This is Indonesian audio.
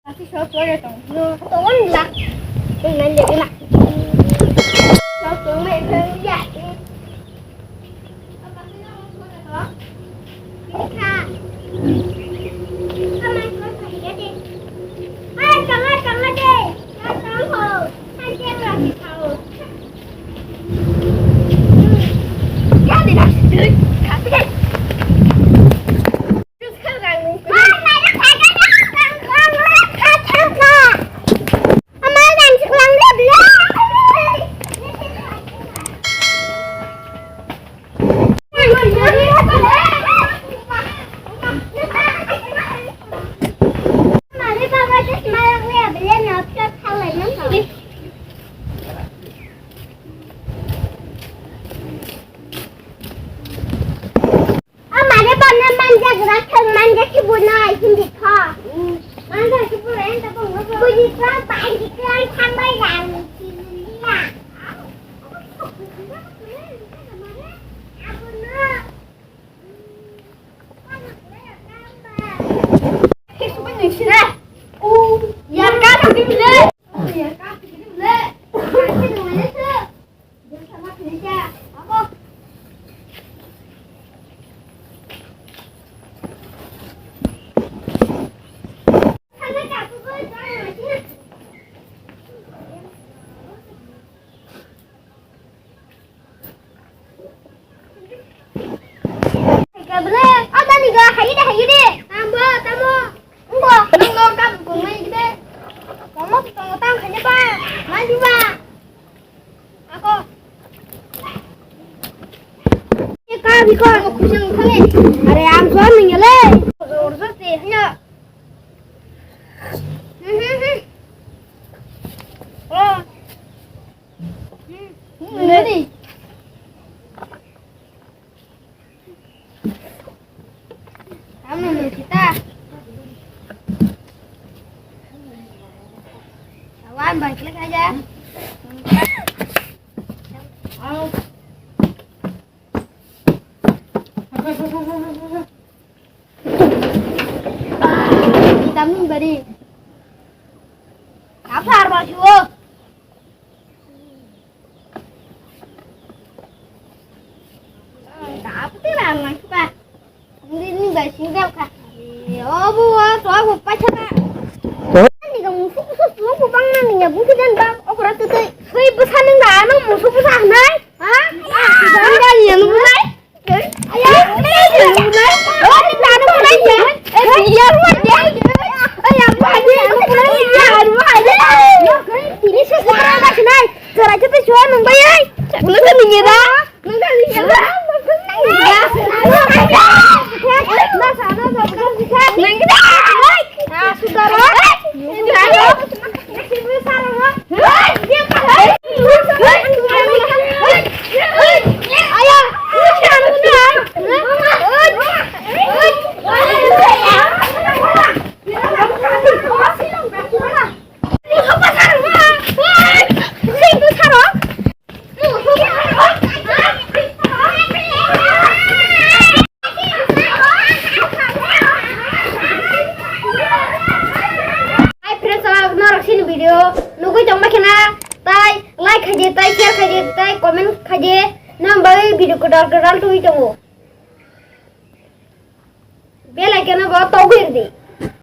Aku sopor itu. Lu tuan lah. Dengan jadi nak. Sopor mereka ya. Apa sih yang mau buat? Kita. Kamu kau saja deh. Hai, kamu deh. Kamu tahu. Saya lagi tahu. Ya tidak. Kasih. Aku kusung kali. Ada yang suami nyale. Urus sih hanya. Oh. Ini. Kamu mau kita. Kawan balik lagi aja. Vitamin bari. Apa harus yo? Apa sih lah suka? Ini guys singgah kah? Oh buat, aku pacar kak. Ini kamu susu bang namanya bukan dan bang. Aku rasa tuh, saya pesan enggak, emang musuh pesan naik? Hah? Enggak yang mulai. Ayah, ini mulai. Oh, ini ada mulai ya? Iya mulai. Ayah mulai. Ini sekarang masih naik. Caranya tuh cuma membayar. Belum kan mengira? Komen kaje nambai video kedal tuh itu bel icon ba